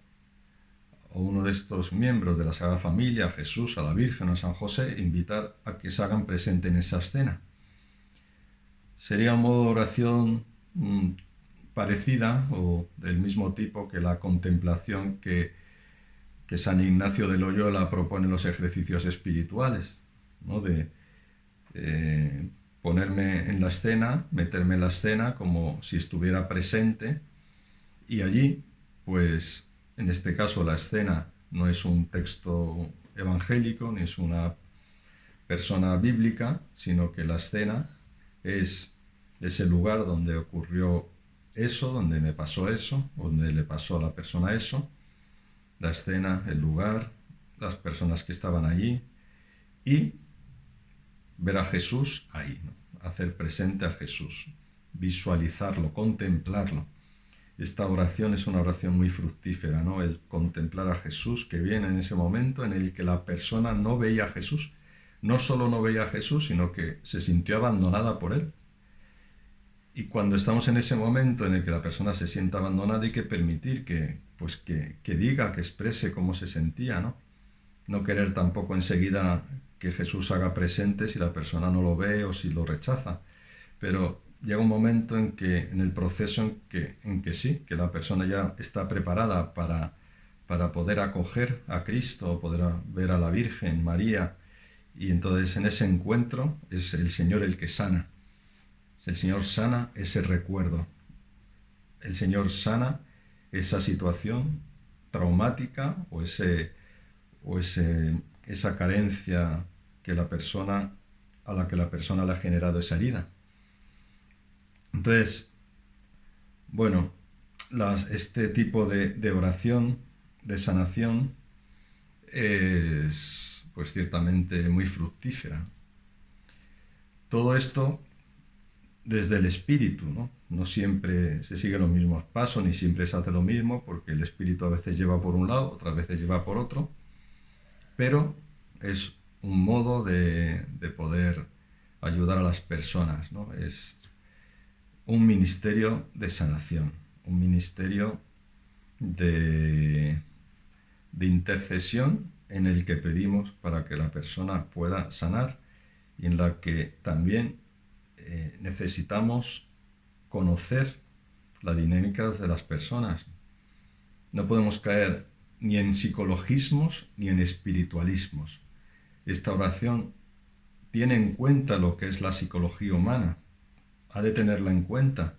a uno de estos miembros de la Sagrada Familia, a Jesús, a la Virgen o a San José, invitar a que se hagan presente en esa escena. Sería un modo de oración parecida o del mismo tipo que la contemplación que San Ignacio de Loyola propone en los ejercicios espirituales, ¿no? De ponerme en la escena, meterme en la escena como si estuviera presente, y allí, pues en este caso la escena no es un texto evangélico ni es una persona bíblica, sino que la escena es ese lugar donde ocurrió eso, donde me pasó eso, donde le pasó a la persona eso, la escena, el lugar, las personas que estaban allí, y ver a Jesús ahí, ¿no? Hacer presente a Jesús, visualizarlo, contemplarlo. Esta oración es una oración muy fructífera, ¿no? El contemplar a Jesús que viene en ese momento en el que la persona no veía a Jesús. No solo no veía a Jesús, sino que se sintió abandonada por Él. Y cuando estamos en ese momento en el que la persona se siente abandonada, hay que permitir que diga, que exprese cómo se sentía, ¿no? No querer tampoco enseguida que Jesús haga presente si la persona no lo ve o si lo rechaza. Pero llega un momento en el proceso en que sí, que la persona ya está preparada para poder acoger a Cristo, o poder ver a la Virgen María, y entonces en ese encuentro es el Señor el que sana. El Señor sana ese recuerdo. El Señor sana esa situación traumática o esa carencia a la que la persona le ha generado esa herida. Entonces, bueno, este tipo de oración, de sanación, es pues ciertamente muy fructífera. Todo esto desde el espíritu, ¿no? No siempre se siguen los mismos pasos, ni siempre se hace lo mismo, porque el espíritu a veces lleva por un lado, otras veces lleva por otro, pero es un modo de poder ayudar a las personas, ¿no? Es un ministerio de sanación, un ministerio de intercesión en el que pedimos para que la persona pueda sanar y en la que también necesitamos conocer la dinámica de las personas. No podemos caer ni en psicologismos ni en espiritualismos. Esta oración tiene en cuenta lo que es la psicología humana, ha de tenerla en cuenta,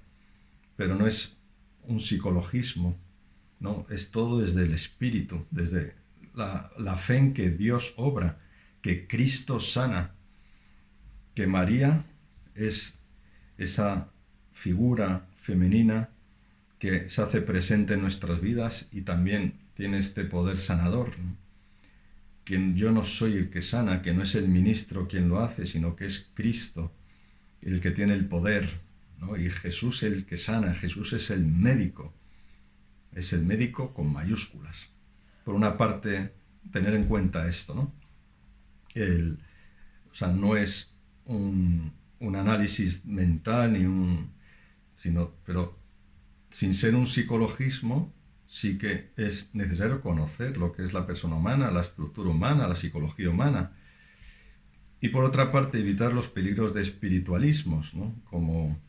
pero no es un psicologismo, no, es todo desde el espíritu, desde la fe en que Dios obra, que Cristo sana, que María es esa figura femenina que se hace presente en nuestras vidas y también tiene este poder sanador, ¿no? Que yo no soy el que sana, que no es el ministro quien lo hace, sino que es Cristo el que tiene el poder, ¿no? Y Jesús el que sana, Jesús es el médico con mayúsculas. Por una parte, tener en cuenta esto, ¿no? No es un análisis mental pero sin ser un psicologismo, sí que es necesario conocer lo que es la persona humana, la estructura humana, la psicología humana. Y por otra parte, evitar los peligros de espiritualismos, ¿no? Como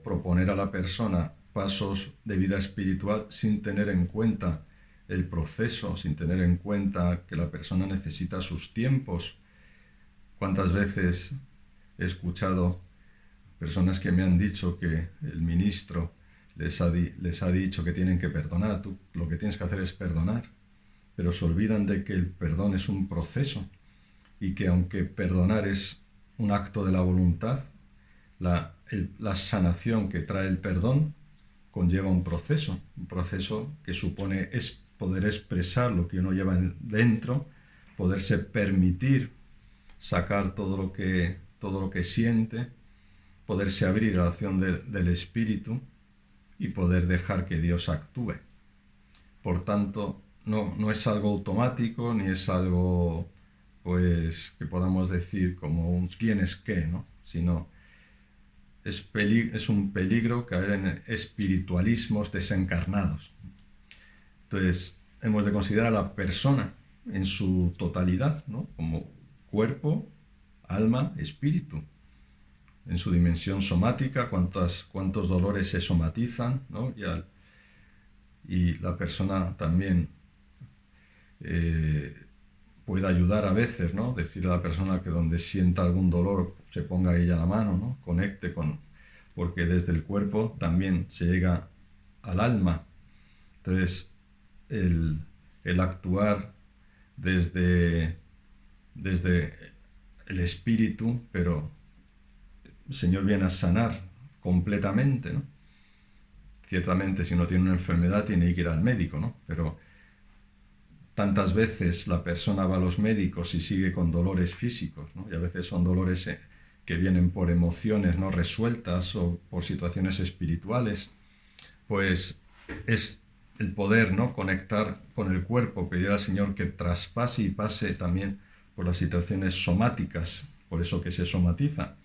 proponer a la persona pasos de vida espiritual sin tener en cuenta el proceso, sin tener en cuenta que la persona necesita sus tiempos. ¿Cuántas veces he escuchado personas que me han dicho que el ministro les ha dicho que tienen que perdonar? Tú lo que tienes que hacer es perdonar, pero se olvidan de que el perdón es un proceso y que aunque perdonar es un acto de la voluntad, la sanación que trae el perdón conlleva un proceso que supone poder expresar lo que uno lleva dentro, poderse permitir sacar todo lo que siente, poderse abrir a la acción del Espíritu y poder dejar que Dios actúe. Por tanto, no es algo automático, ni es algo pues que podamos decir como un tienes que, ¿no? Sino es un peligro caer en espiritualismos desencarnados. Entonces, hemos de considerar a la persona en su totalidad, ¿no? Como cuerpo, alma, espíritu. En su dimensión somática, cuántos dolores se somatizan, ¿no? Y la persona también puede ayudar a veces, ¿no? Decir a la persona que donde sienta algún dolor se ponga ella la mano, ¿no? Conecte porque desde el cuerpo también se llega al alma. Entonces, el actuar desde el espíritu, pero el Señor viene a sanar completamente, ¿no? Ciertamente, si uno tiene una enfermedad tiene que ir al médico, ¿no? Pero tantas veces la persona va a los médicos y sigue con dolores físicos, ¿no? Y a veces son dolores que vienen por emociones no resueltas o por situaciones espirituales. Pues es el poder, ¿no? Conectar con el cuerpo, pedir al Señor que traspase y pase también por las situaciones somáticas, por eso que se somatiza.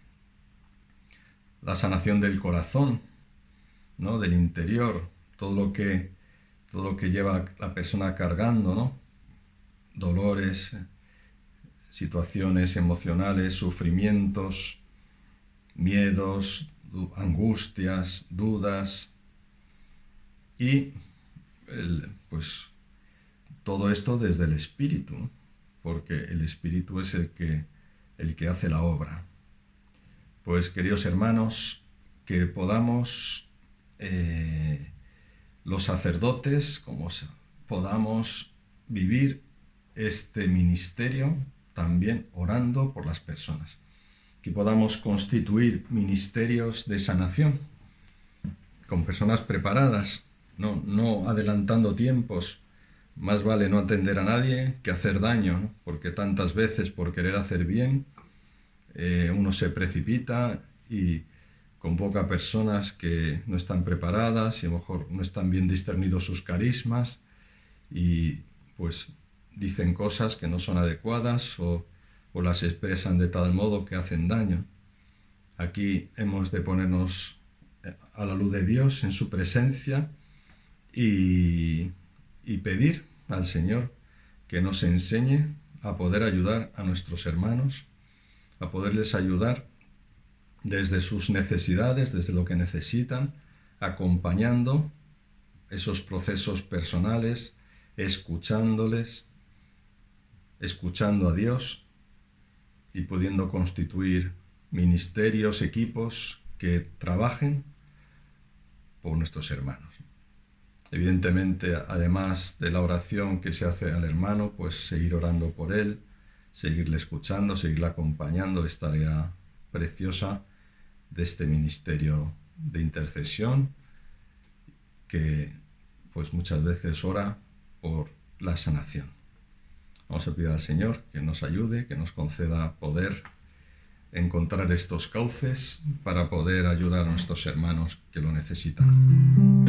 La sanación del corazón, ¿no? Del interior, todo lo que lleva la persona cargando, ¿no? Dolores, situaciones emocionales, sufrimientos, miedos, angustias, dudas y pues todo esto desde el espíritu, ¿no? Porque el espíritu es el que hace la obra. Pues queridos hermanos, que podamos los sacerdotes, podamos vivir este ministerio también orando por las personas, que podamos constituir ministerios de sanación con personas preparadas, no adelantando tiempos. Más vale no atender a nadie que hacer daño, ¿no? Porque tantas veces por querer hacer bien uno se precipita y convoca personas que no están preparadas y a lo mejor no están bien discernidos sus carismas y pues dicen cosas que no son adecuadas o las expresan de tal modo que hacen daño. Aquí hemos de ponernos a la luz de Dios en su presencia y pedir al Señor que nos enseñe a poder ayudar a nuestros hermanos, a poderles ayudar desde sus necesidades, desde lo que necesitan, acompañando esos procesos personales, escuchándoles, escuchando a Dios y pudiendo constituir ministerios, equipos que trabajen por nuestros hermanos. Evidentemente, además de la oración que se hace al hermano, pues seguir orando por él, seguirle escuchando, seguirle acompañando, es tarea preciosa de este ministerio de intercesión que pues muchas veces ora por la sanación. Vamos a pedir al Señor que nos ayude, que nos conceda poder encontrar estos cauces para poder ayudar a nuestros hermanos que lo necesitan.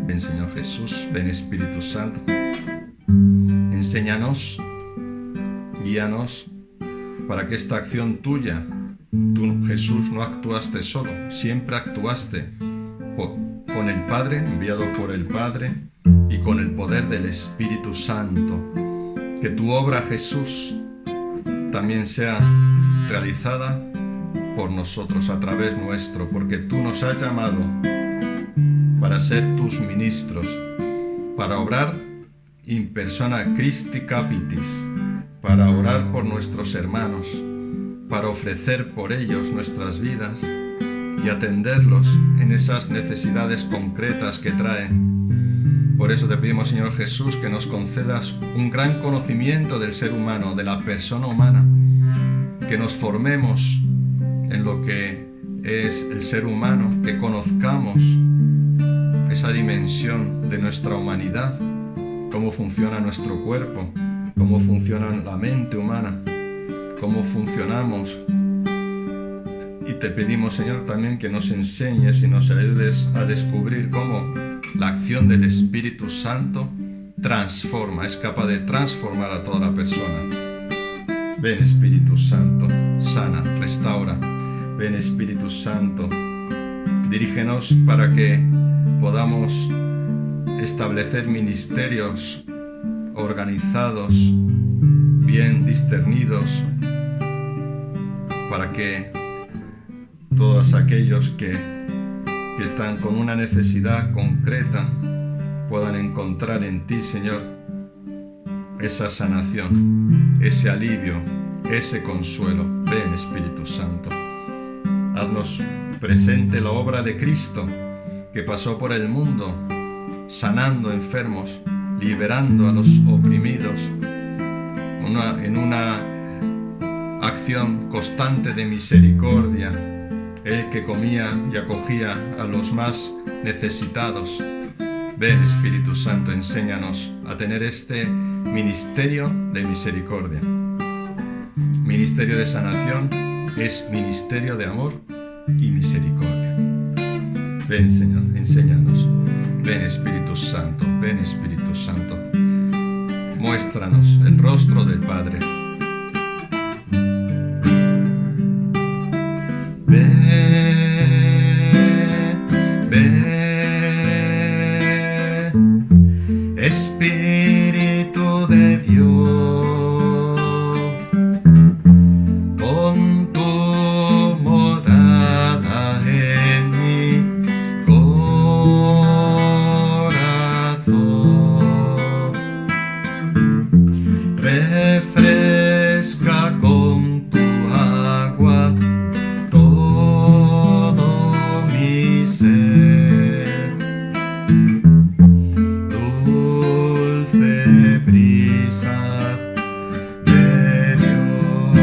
Ven Señor Jesús, ven Espíritu Santo, enséñanos, guíanos para que esta acción tuya, tú Jesús no actuaste solo, siempre actuaste con el Padre, enviado por el Padre y con el poder del Espíritu Santo. Que tu obra Jesús también sea realizada por nosotros a través nuestro, porque tú nos has llamado para ser tus ministros, para obrar in persona Christi capitis, para orar por nuestros hermanos, para ofrecer por ellos nuestras vidas y atenderlos en esas necesidades concretas que traen. Por eso te pedimos, Señor Jesús, que nos concedas un gran conocimiento del ser humano, de la persona humana, que nos formemos en lo que es el ser humano, que conozcamos esa dimensión de nuestra humanidad, cómo funciona nuestro cuerpo, cómo funciona la mente humana, cómo funcionamos. Y te pedimos, Señor, también que nos enseñes y nos ayudes a descubrir cómo la acción del Espíritu Santo transforma, es capaz de transformar a toda la persona. Ven Espíritu Santo, sana, restaura. Ven Espíritu Santo, dirígenos para que podamos establecer ministerios organizados, bien discernidos, para que todos aquellos que están con una necesidad concreta puedan encontrar en ti, Señor, esa sanación, ese alivio, ese consuelo. Ven Espíritu Santo, haznos presente la obra de Cristo que pasó por el mundo, sanando enfermos, liberando a los oprimidos, en una acción constante de misericordia, Él que comía y acogía a los más necesitados. Ven Espíritu Santo, enséñanos a tener este ministerio de misericordia. Ministerio de sanación es ministerio de amor y misericordia. Ven Señor, enséñanos. Ven Espíritu Santo, ven Espíritu Santo. Muéstranos el rostro del Padre. Ven, ven, Espíritu de Dios, pon tu morada en mi corazón, refresca con tu agua todo mi ser, dulce brisa de Dios.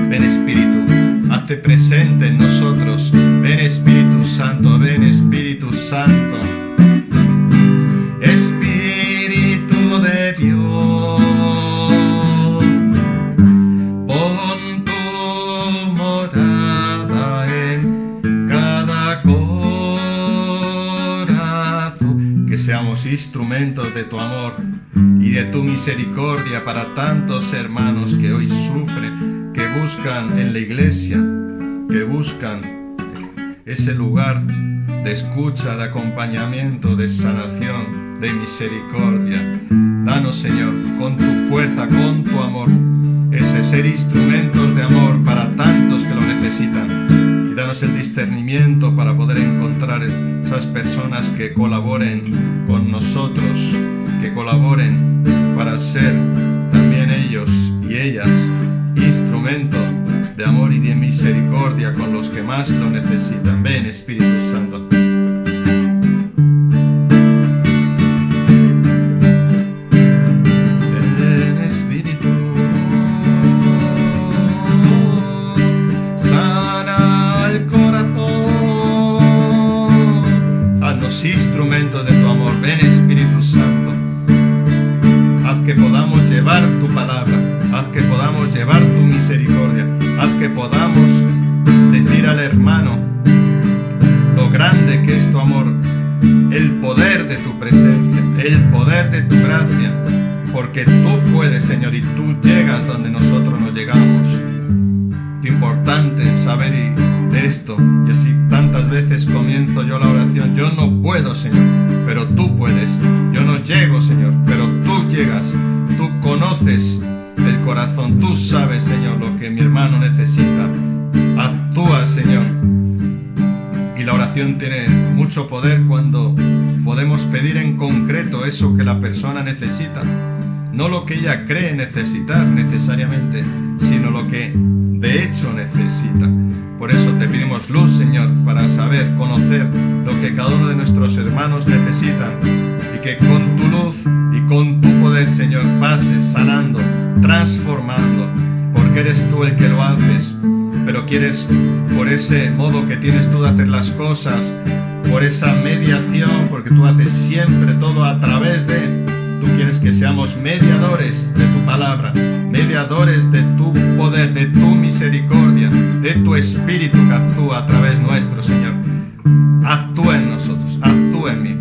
Ven Espíritu, hazte presente en nosotros. Ven Espíritu Santo, ven Espíritu Santo. Espíritu de Dios, pon tu morada en cada corazón. Que seamos instrumentos de tu amor y de tu misericordia para tantos hermanos que hoy sufren, que buscan en la iglesia, que buscan ese lugar de escucha, de acompañamiento, de sanación. de misericordia. Danos, Señor, con tu fuerza, con tu amor, ese ser instrumentos de amor para tantos que lo necesitan. Y danos el discernimiento para poder encontrar esas personas que colaboren con nosotros, que colaboren para ser también ellos y ellas instrumento de amor y de misericordia con los que más lo necesitan. Ven, Espíritu Santo. Instrumentos de tu amor. Ven, Espíritu Santo, haz que podamos llevar tu palabra, haz que podamos llevar tu misericordia, haz que podamos decir al hermano lo grande que es tu amor, el poder de tu presencia, el poder de tu gracia, porque tú puedes, Señor, y tú llegas donde nosotros no llegamos. Lo importante es saber de esto, y así tantas veces comienzo yo la oración. Yo no puedo, Señor, pero tú puedes. Yo no llego, Señor, pero tú llegas. Tú conoces el corazón, tú sabes, Señor, lo que mi hermano necesita. Actúa, Señor. Y la oración tiene mucho poder cuando podemos pedir en concreto eso que la persona necesita. No lo que ella cree necesitar necesariamente, sino lo que de hecho necesita. Por eso te pedimos luz, Señor, para saber, conocer lo que cada uno de nuestros hermanos necesitan, y que con tu luz y con tu poder, Señor, pases sanando, transformando, porque eres tú el que lo haces, pero quieres, por ese modo que tienes tú de hacer las cosas, por esa mediación, porque tú haces siempre todo a través de... Tú quieres que seamos mediadores de tu palabra, mediadores de tu poder, de tu misericordia, de tu Espíritu que actúa a través nuestro, Señor. Actúa en nosotros, actúa en mí,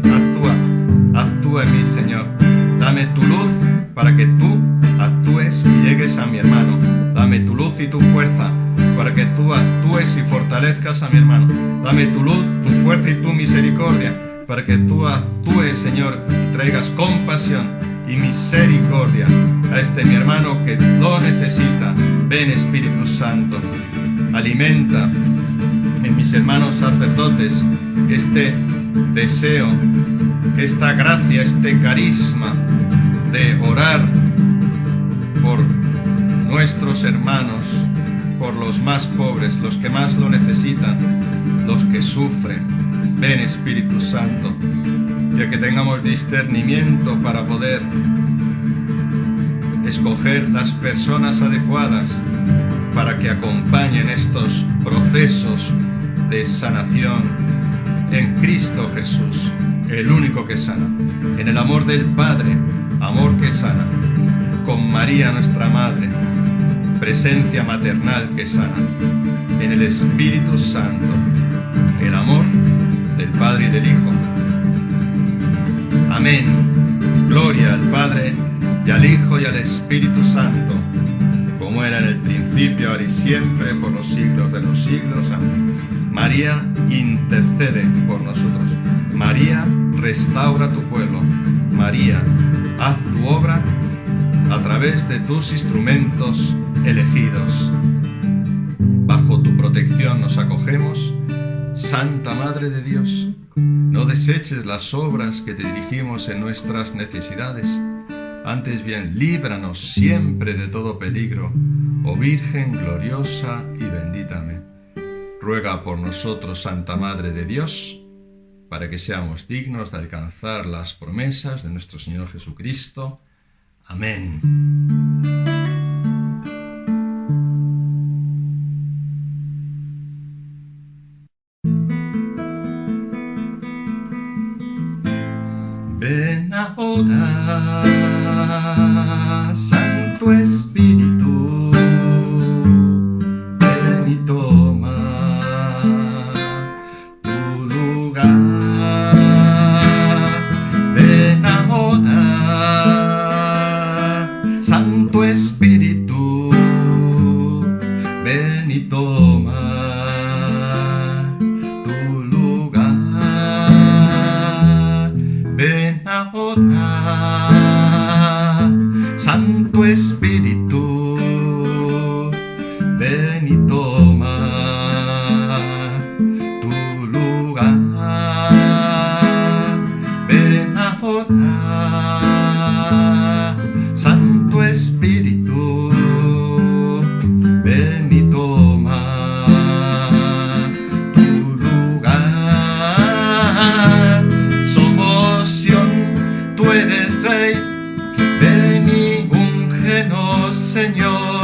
actúa en mí, Señor. Dame tu luz para que tú actúes y llegues a mi hermano. Dame tu luz y tu fuerza para que tú actúes y fortalezcas a mi hermano. Dame tu luz, tu fuerza y tu misericordia para que tú actúes, Señor, y traigas compasión y misericordia a este mi hermano que lo necesita. Ven, Espíritu Santo, alimenta en mis hermanos sacerdotes este deseo, esta gracia, este carisma de orar por nuestros hermanos, por los más pobres, los que más lo necesitan, los que sufren. Ven, Espíritu Santo, ya que tengamos discernimiento para poder escoger las personas adecuadas para que acompañen estos procesos de sanación en Cristo Jesús, el único que sana, en el amor del Padre, amor que sana, con María nuestra Madre, presencia maternal que sana, en el Espíritu Santo, el amor del Padre y del Hijo. Amén. Gloria al Padre, y al Hijo, y al Espíritu Santo, como era en el principio, ahora y siempre, por los siglos de los siglos. Amén. María, intercede por nosotros. María, restaura tu pueblo. María, haz tu obra a través de tus instrumentos elegidos. Bajo tu protección nos acogemos. Santa Madre de Dios, no deseches las obras que te dirigimos en nuestras necesidades. Antes bien, líbranos siempre de todo peligro, oh Virgen gloriosa y bendita. Amén. Ruega por nosotros, Santa Madre de Dios, para que seamos dignos de alcanzar las promesas de nuestro Señor Jesucristo. Amén. Ven ahora, Santo Espíritu, ven y toma tu lugar. Ven ahora, Santo Espíritu, ven y toma tu lugar. Ven ahora, Señor.